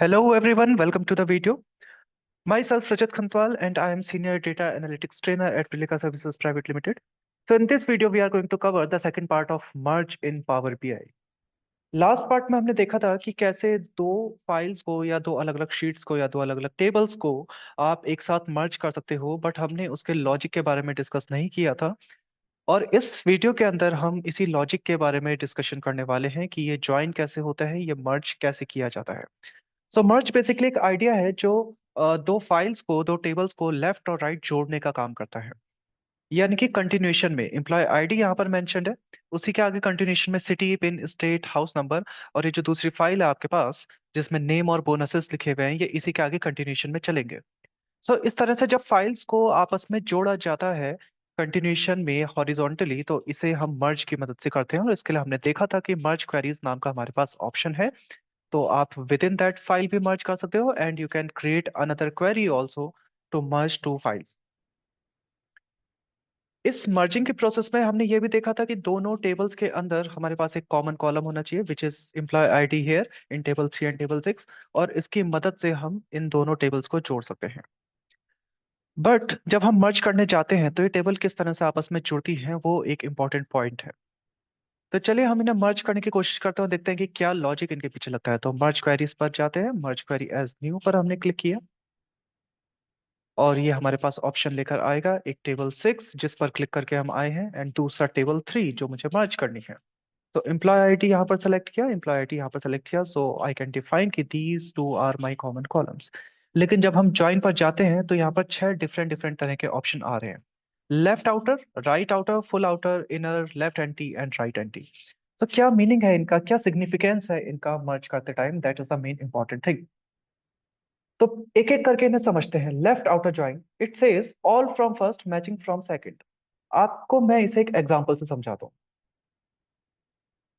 Hello everyone, welcome to the video. Myself Rajat Khantwal and I am Senior Data Analytics Trainer at Pilika Services Private Limited. So in this video we are going to cover the second part of merge in Power BI. Last part में हमने देखा था कि कैसे दो files को या दो अलग अलग शीट्स को या दो अलग अलग टेबल्स को आप एक साथ मर्ज कर सकते हो, बट हमने उसके लॉजिक के बारे में डिस्कस नहीं किया था। और इस वीडियो के अंदर हम इसी लॉजिक के बारे में डिस्कशन करने वाले हैं कि ये ज्वाइन कैसे होता है, ये मर्ज कैसे किया जाता है। सो मर्ज बेसिकली एक आइडिया है जो दो फाइल्स को, दो टेबल्स को लेफ्ट और राइट जोड़ने का काम करता है। यानी कि कंटिन्यूएशन में एम्प्लॉय आईडी यहाँ पर मेंशन्ड है, उसी के आगे कंटिन्यूएशन में city, pin, state, house number, और ये जो दूसरी फाइल है आपके पास जिसमें नेम और बोनसेस लिखे हुए हैं, ये इसी के आगे कंटिन्यूएशन में चलेंगे। सो इस तरह से जब फाइल्स को आपस में जोड़ा जाता है कंटिन्यूएशन में हॉरिजॉन्टली, तो इसे हम मर्ज की मदद से करते हैं। और इसके लिए हमने देखा था कि मर्ज क्वेरीज नाम का हमारे पास ऑप्शन है, तो आप विद इन दैट फाइल भी मर्ज कर सकते हो and you can create another query also to merge two files. इस मर्जिंग के प्रोसेस में हमने ये भी देखा था कि दोनों टेबल्स के अंदर हमारे पास एक कॉमन कॉलम होना चाहिए which is employee ID here in table 3 and table 6, और इसकी मदद से हम इन दोनों टेबल्स को जोड़ सकते हैं। बट जब हम मर्ज करने जाते हैं तो ये टेबल किस तरह से आपस में जुड़ती हैं, वो एक इंपॉर्टेंट पॉइंट है। तो चलिए हम इन्हें मर्ज करने की कोशिश करते हैं, देखते हैं कि क्या लॉजिक इनके पीछे लगता है। तो मर्ज क्वेरीज पर जाते हैं, मर्ज क्वेरी एज न्यू पर हमने क्लिक किया और ये हमारे पास ऑप्शन लेकर आएगा, एक टेबल 6 जिस पर क्लिक करके हम आए हैं एंड दूसरा टेबल 3 जो मुझे मर्ज करनी है। तो एम्प्लॉय आईडी यहाँ पर सेलेक्ट किया, एम्प्लॉय आईडी यहाँ पर सेलेक्ट किया, सो आई कैन डिफाइन कि these two are my common columns. लेकिन जब हम ज्वाइन पर जाते हैं तो यहाँ पर 6 डिफरेंट डिफरेंट तरह के ऑप्शन आ रहे हैं। Left outer, right outer, full outer, inner, left anti and right anti. तो क्या मीनिंग है इनका, क्या सिग्निफिकेंस है इनका मर्ज करते time, that is the main important thing. तो एक एक करके इन्हें समझते हैं। Left outer join, it says all from first matching from second. आपको मैं इसे एक एग्जांपल से समझाता हूँ।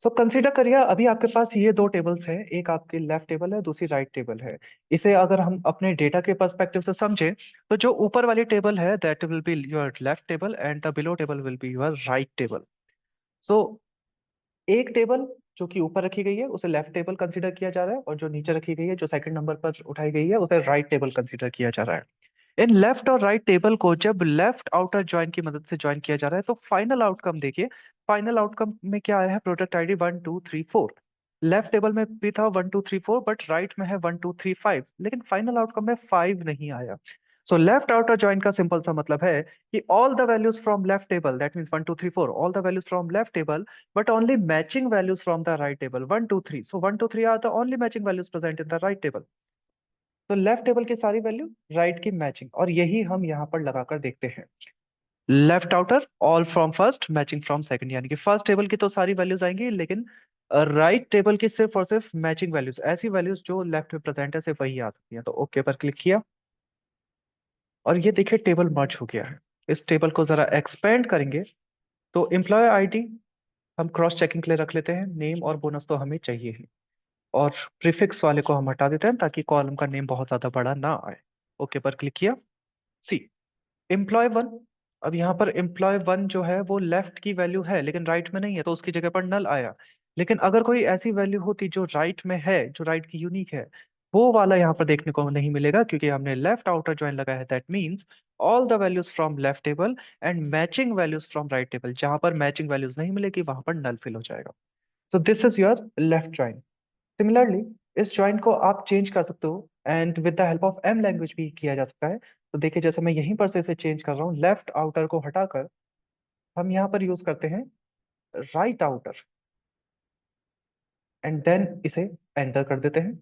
सो कंसीडर करिए अभी आपके पास ये दो टेबल्स हैं, एक आपकी लेफ्ट टेबल है, दूसरी राइट टेबल है। इसे अगर हम अपने डेटा के पर्सपेक्टिव से समझे तो जो ऊपर वाली टेबल है that will be your left table and the below table will be your right table. So एक टेबल जो कि ऊपर रखी गई है उसे लेफ्ट टेबल कंसीडर किया जा रहा है, और जो नीचे रखी गई है जो सेकंड नंबर पर उठाई गई है उसे राइट टेबल कंसीडर किया जा रहा है। इन लेफ्ट और राइट टेबल को जब लेफ्ट आउटर ज्वाइन की मदद से ज्वाइन किया जा रहा है तो फाइनल आउटकम देखिए। फाइनल आउटकम में क्या आया है, प्रोडक्ट आईडी 1 2 3 4। लेफ्ट टेबल में भी था 1 2 3 4, बट राइट में है 1 2 3 5, लेकिन फाइनल आउटकम में 5 नहीं आया। सो लेफ्ट आउटर ज्वाइन का सिंपल सा मतलब है कि all the values from left table, that means 1 2 3 4, all the values from left table but only matching values from the right table 1 2 3। So 1 2 3 are the only matching values present in the right table. तो left table की सारी value right की matching, और यही हम यहाँ पर लगाकर देखते हैं। Left outer all from first matching from second, यानी कि फर्स्ट टेबल की तो सारी वैल्यूज आएंगी, लेकिन राइट टेबल की सिर्फ और सिर्फ मैचिंग वैल्यूज, ऐसी वैल्यूज जो लेफ्ट में प्रेजेंट है सिर्फ वही आ सकती हैं। तो ओके पर क्लिक किया और ये देखिए टेबल मर्ज हो गया है। इस टेबल को जरा एक्सपेंड करेंगे तो एम्प्लॉय आईडी हम क्रॉस चेकिंग के लिए रख लेते हैं, नेम और बोनस तो हमें चाहिए ही, और प्रीफिक्स वाले को हम हटा देते हैं ताकि कॉलम का नेम बहुत ज्यादा बड़ा ना आए। ओके पर क्लिक किया। सी एम्प्लॉय वन, अब यहाँ पर एम्प्लॉय वन जो है वो लेफ्ट की वैल्यू है लेकिन राइट में नहीं है, तो उसकी जगह पर नल आया। लेकिन अगर कोई ऐसी वैल्यू होती जो राइट में है, जो राइट की यूनिक है, वो वाला यहाँ पर देखने को नहीं मिलेगा क्योंकि हमने लेफ्ट आउटर ज्वाइन लगाया है। That means all the values from left table and matching values from right table, जहां पर मैचिंग वैल्यूज नहीं मिलेगी वहां पर नल फिल हो जाएगा। So this is your left join. Similarly इस ज्वाइन को आप चेंज कर सकते हो and with the help of M language भी किया जा सकता है। तो देखिए जैसे मैं यहीं पर से इसे चेंज कर रहा हूँ, लेफ्ट आउटर को हटाकर हम यहाँ पर यूज करते हैं राइट आउटर एंड देन इसे एंटर कर देते हैं।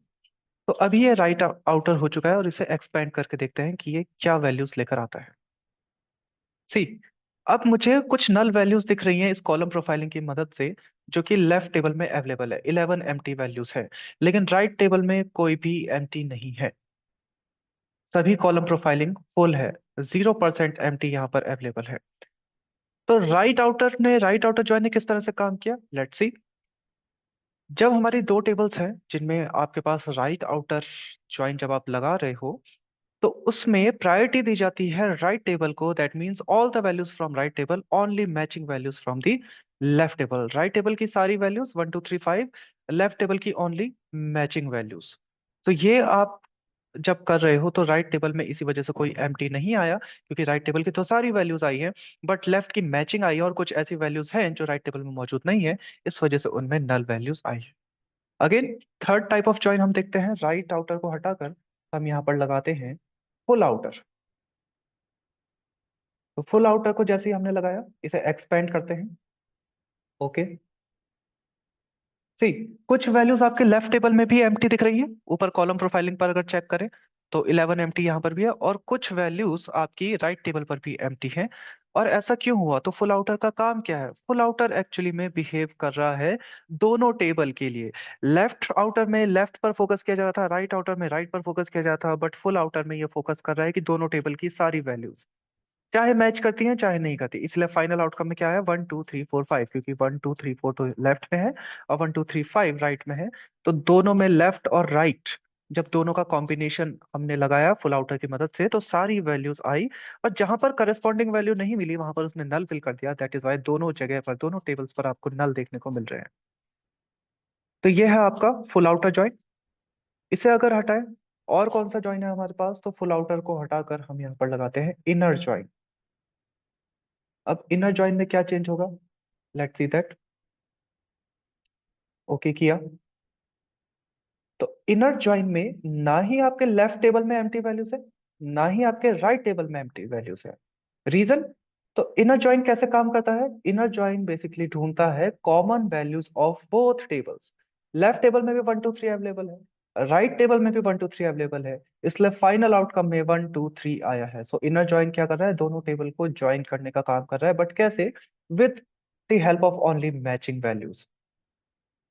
तो अभी ये राइट आउटर हो चुका है और इसे एक्सपेंड करके देखते हैं कि ये क्या वैल्यूज लेकर आता है। सी अब मुझे कुछ नल वैल्यूज दिख रही हैं इस कॉलम प्रोफाइलिंग की मदद से, जो कि लेफ्ट टेबल में अवेलेबल है। 11 एम्प्टी वैल्यूज है, लेकिन राइट टेबल में कोई भी एम्प्टी नहीं है, सभी कॉलम प्रोफाइलिंग फुल है। 0% एम्प्टी यहाँ पर अवेलेबल है। तो राइट आउटर ज्वाइन ने किस तरह से काम किया, लेट्स सी। जब हमारी दो टेबल्स हैं जिनमें आपके पास राइट आउटर ज्वाइन जब आप लगा रहे हो, तो उसमें प्रायोरिटी दी जाती है राइट टेबल को। That means all the values from right table only matching values from the left table. Right table की सारी वैल्यूज 1 2 3 5, लेफ्ट टेबल की ओनली मैचिंग वैल्यूज। तो ये आप जब कर रहे हो तो राइट टेबल में इसी वजह से कोई एम्प्टी नहीं आया, क्योंकि राइट टेबल की तो सारी वैल्यूज आई है, बट लेफ्ट की मैचिंग आई है और कुछ ऐसी वैल्यूज हैं जो राइट टेबल में मौजूद नहीं है, इस वजह से उनमें नल वैल्यूज आई है। Again third type of join हम देखते हैं, राइट आउटर को हटाकर हम यहाँ पर लगाते हैं फुल आउटर। तो फुल आउटर को जैसे ही हमने लगाया, इसे एक्सपेंड करते हैं। ओके, सी कुछ वैल्यूज आपके लेफ्ट टेबल में भी एम्प्टी दिख रही है, ऊपर कॉलम प्रोफाइलिंग पर अगर चेक करें तो 11 एम्प्टी यहाँ पर भी है, और कुछ वैल्यूज आपकी राइट टेबल पर भी एम्प्टी है। और ऐसा क्यों हुआ? तो फुल आउटर का काम क्या है? फुल आउटर एक्चुअली में बिहेव कर रहा है दोनों टेबल के लिए। लेफ्ट आउटर में लेफ्ट पर फोकस किया जा रहा था, राइट आउटर में राइट पर फोकस किया जा रहा था, बट फुल आउटर में ये फोकस कर रहा है कि दोनों टेबल की सारी वैल्यूज चाहे मैच करती हैं चाहे नहीं करती, इसलिए फाइनल आउटकम में क्या है, 1 2 3 4 5, क्योंकि 1 2 3 4 तो लेफ्ट में है और 1 2 3 5 राइट में है। तो दोनों में लेफ्ट और राइट, जब दोनों का कॉम्बिनेशन हमने लगाया फुल आउटर की मदद से, तो सारी वैल्यूज आई। और जहां पर करस्पॉन्डिंग वैल्यू नहीं मिली वहां पर उसने नल फिल कर दिया, दैट इज वाई दोनों जगह पर दोनों टेबल्स पर आपको नल देखने को मिल रहे हैं। तो ये है आपका फुल आउटर जॉइन। इसे अगर हटाएं, और कौन सा जॉइन है हमारे पास? तो फुल आउटर को हटाकर हम यहाँ पर लगाते हैं इनर जॉइन। अब इनर जॉइन में क्या चेंज होगा? Let's see that. ओके किया, तो इनर जॉइन में ना ही आपके लेफ्ट टेबल में एम्प्टी वैल्यूज है, ना ही आपके राइट टेबल में एम्प्टी वैल्यूज है। रीजन? तो इनर जॉइन कैसे काम करता है? इनर जॉइन बेसिकली ढूंढता है common values of both tables. Left table में भी 1 2 3 अवेलेबल है, राइट टेबल में भी 1 2 3 अवेलेबल है, इसलिए फाइनल आउटकम में 1 2 3 आया है। सो इनर जॉइन क्या कर रहा है? दोनों टेबल को ज्वाइन करने का काम कर रहा है, बट कैसे? With the help of only matching values.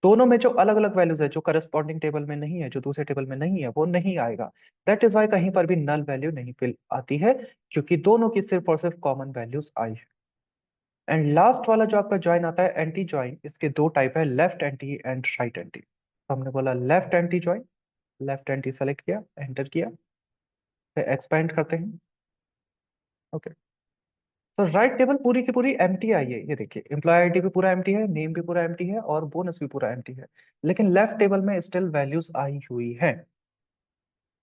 दोनों में जो अलग अलग वैल्यूज है, जो करस्पॉन्डिंग टेबल में नहीं है, जो दूसरे टेबल में नहीं है, वो नहीं आएगा। दैट इज वाई कहीं पर भी नल वैल्यू नहीं फिल आती है, क्योंकि दोनों की सिर्फ और सिर्फ कॉमन वैल्यूज आई है। एंड लास्ट वाला जो आपका ज्वाइन आता है एंटी ज्वाइन, इसके दो टाइप है, left anti and right anti. तो हमने बोला left anti join, left anti select किया, एंटर किया, फिर एक्सपेंड करते हैं। ओके, तो राइट टेबल पूरी की पूरी एम्प्टी आई है, ये देखिए एम्प्लॉय आईडी भी पूरा एम्प्टी है, नेम भी पूरा एम्प्टी है, और बोनस भी पूरा एम्प्टी है, लेकिन लेफ्ट टेबल में स्टिल वैल्यूज आई हुई है।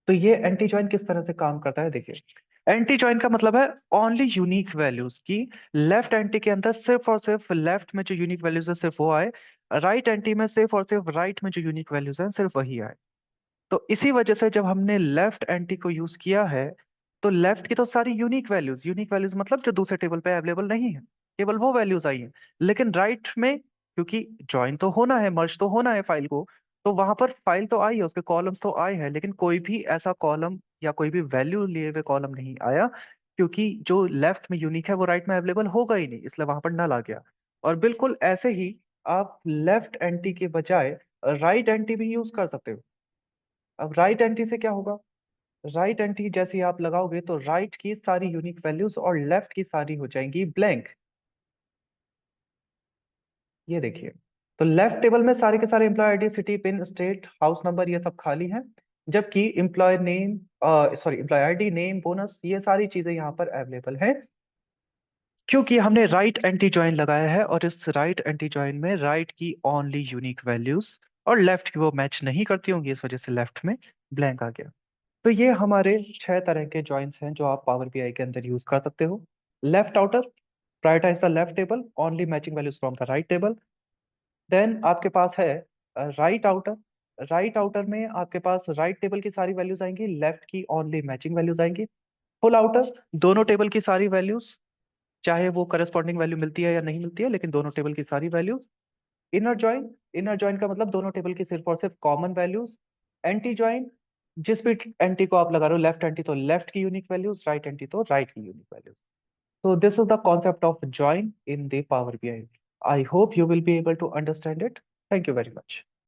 तो ये एंटी जॉइन किस तरह से काम करता है, देखिए एंटी जॉइन का मतलब है ओनली यूनिक वैल्यूज की लेफ्ट एंटी के अंदर सिर्फ और सिर्फ लेफ्ट में जो यूनिक वैल्यूज है सिर्फ वो आए, राइट एंटी में सिर्फ और सिर्फ राइट में जो यूनिक वैल्यूज है सिर्फ वही आए। तो इसी वजह से जब हमने लेफ्ट एंटी को यूज किया है, तो लेफ्ट की तो सारी यूनिक वैल्यूज मतलब जो दूसरे टेबल पे अवेलेबल नहीं है, केवल वो वैल्यूज आई हैं। लेकिन राइट में, क्योंकि ज्वाइन तो होना है, मर्ज तो होना है फाइल को, तो वहां पर फाइल तो आई है, उसके कॉलम्स तो आए हैं, लेकिन कोई भी ऐसा कॉलम या कोई भी वैल्यू लिए हुए कॉलम नहीं आया, क्योंकि जो लेफ्ट में यूनिक है वो राइट में अवेलेबल होगा ही नहीं, इसलिए वहां पर नल आ गया। और बिल्कुल ऐसे ही आप लेफ्ट एंटी के बजाय राइट एंटी भी यूज कर सकते हो। अब राइट एंटी से क्या होगा? राइट एंटी जैसे ही आप लगाओगे तो राइट की सारी यूनिक वैल्यूज और लेफ्ट की सारी हो जाएंगी ब्लैंक। ये देखिए, तो लेफ्ट टेबल में सारे के सारे employee ID, city, pin, state, house number, ये सब खाली हैं, जबकि employee name, sorry employee ID, name, bonus, ये सारी चीजें यहाँ पर अवेलेबल हैं, क्योंकि हमने राइट एंटी जॉइन लगाया है, और इस राइट एंटी जॉइन में राइट की ओनली यूनिक वैल्यूज और लेफ्ट की वो मैच नहीं करती होंगी, इस वजह से लेफ्ट में ब्लैंक आ गया। तो ये हमारे 6 तरह के जॉइंट्स हैं जो आप पावर बीआई के अंदर यूज कर सकते हो। Left outer, prioritise the left table, only matching values from the right table. Then आपके पास है राइट आउटर। राइट आउटर में आपके पास राइट टेबल की सारी वैल्यूज आएंगी, लेफ्ट की ओनली मैचिंग वैल्यूज आएंगी। फुल आउटर, दोनों टेबल की सारी वैल्यूज, चाहे वो करस्पॉन्डिंग वैल्यू मिलती है या नहीं मिलती है, लेकिन दोनों टेबल की सारी values. Inner join, inner join का मतलब दोनों टेबल की सिर्फ और सिर्फ कॉमन वैल्यूज। एंटी जॉइन, जिस भी एंटी को आप लगा रहे हो, लेफ्ट एंटी तो लेफ्ट की यूनिक वैल्यूज, राइट एंटी तो राइट की unique values. So this is the concept of join in the Power BI. I hope you will be able to understand it. Thank you very much.